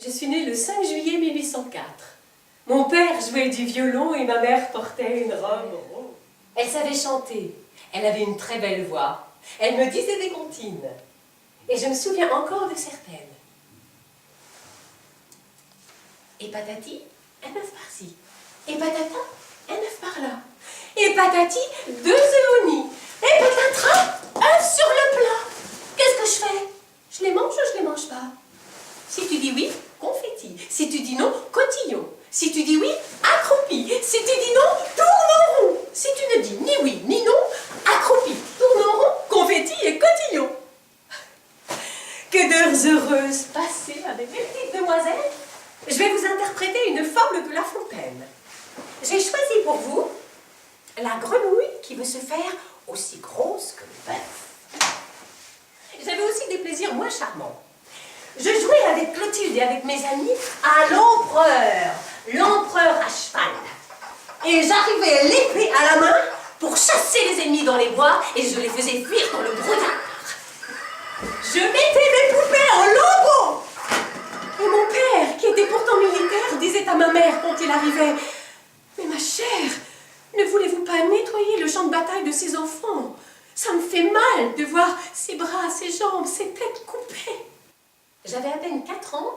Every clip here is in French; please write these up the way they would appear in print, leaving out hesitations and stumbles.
Je suis née le 5 juillet 1804. Mon père jouait du violon et ma mère portait une robe rose. Elle savait chanter. Elle avait une très belle voix. Elle me disait des comptines. Et je me souviens encore de certaines. Et patati, un œuf par-ci. Et patata, un œuf par-là. Et patati, 2 œufs au nid. Et patatras, œuf sur le plat. Qu'est-ce que je fais? Je les mange ou je les mange pas? Si tu dis oui, confetti. Si tu dis non, cotillon. Si tu dis oui, accroupi. Si tu dis non, tourne en rond. Si tu ne dis ni oui ni non, accroupi, tourne en rond, confetti et cotillon. Que d'heures heureuses passées avec mes petites demoiselles. Je vais vous interpréter une fable de La Fontaine. J'ai choisi pour vous la grenouille qui veut se faire aussi grosse que le bœuf. J'avais aussi des plaisirs moins charmants. Je jouais avec Clotilde et avec mes amis à l'empereur à cheval. Et j'arrivais l'épée à la main pour chasser les ennemis dans les bois et je les faisais fuir dans le brouillard. Je mettais mes poupées en lambeaux. Et mon père, qui était pourtant militaire, disait à ma mère quand il arrivait: « Mais ma chère, ne voulez-vous pas nettoyer le champ de bataille de ces enfants? Ça me fait mal de voir ses bras, ses jambes, ses têtes coupées. » J'avais à peine 4 ans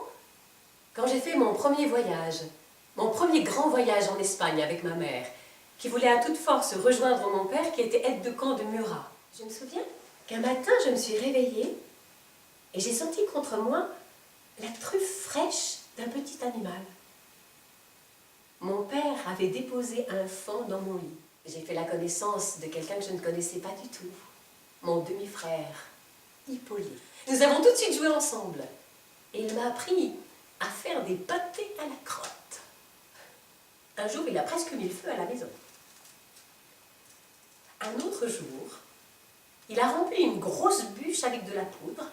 quand j'ai fait mon premier voyage, mon premier grand voyage en Espagne avec ma mère, qui voulait à toute force rejoindre mon père qui était aide de camp de Murat. Je me souviens qu'un matin, je me suis réveillée et j'ai senti contre moi la truffe fraîche d'un petit animal. Mon père avait déposé un faon dans mon lit. J'ai fait la connaissance de quelqu'un que je ne connaissais pas du tout, mon demi-frère, Hippolyte. Nous avons tout de suite joué ensemble et il m'a appris à faire des pâtés à la crotte. Un jour, il a presque mis le feu à la maison. Un autre jour, il a rempli une grosse bûche avec de la poudre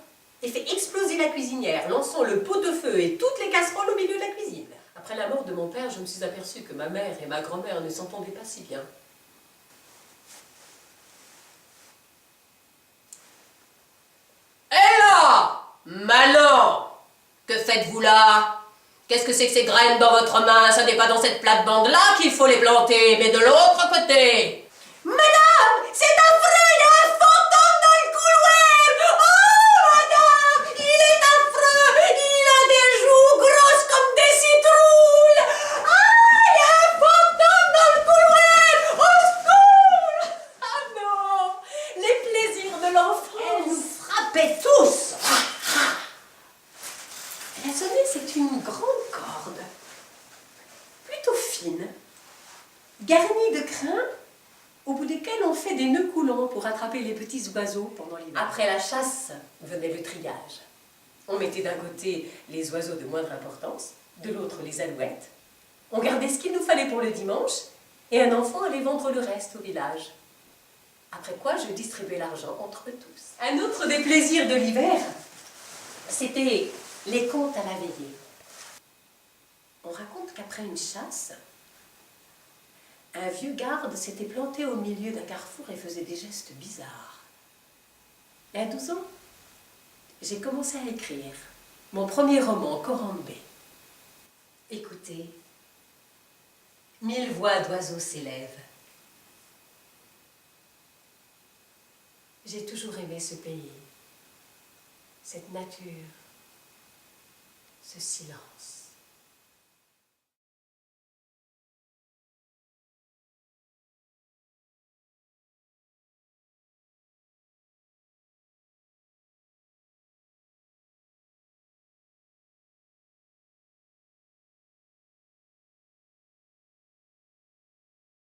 et fait exploser la cuisinière, lançant le pot-au-feu et toutes les casseroles au milieu de la cuisine. Après la mort de mon père, je me suis aperçue que ma mère et ma grand-mère ne s'entendaient pas si bien. Et là, Manon, que faites-vous là? Qu'est-ce que c'est que ces graines dans votre main? Ça n'est pas dans cette plate-bande-là qu'il faut les planter, mais de l'autre côté. Madame, c'est affreux, il y a un fantôme dans le couloir! Oh, madame, il est affreux, il a des joues grosses comme des citrouilles! Ah, il y a un fantôme dans le couloir! Au secours! Ah non, les plaisirs de l'enfance! Elle nous frappait tous! La sonnette, c'est une grande corde, plutôt fine, garnie de crins, au bout desquels on fait des nœuds coulants pour attraper les petits oiseaux pendant l'hiver. Après la chasse, venait le triage. On mettait d'un côté les oiseaux de moindre importance, de l'autre les alouettes. On gardait ce qu'il nous fallait pour le dimanche, et un enfant allait vendre le reste au village. Après quoi, je distribuais l'argent entre tous. Un autre des plaisirs de l'hiver, c'était les contes à la veillée. On raconte qu'après une chasse, un vieux garde s'était planté au milieu d'un carrefour et faisait des gestes bizarres. Et à 12 ans, j'ai commencé à écrire mon premier roman, Corambé. Écoutez, 1000 voix d'oiseaux s'élèvent. J'ai toujours aimé ce pays, cette nature, ce silence.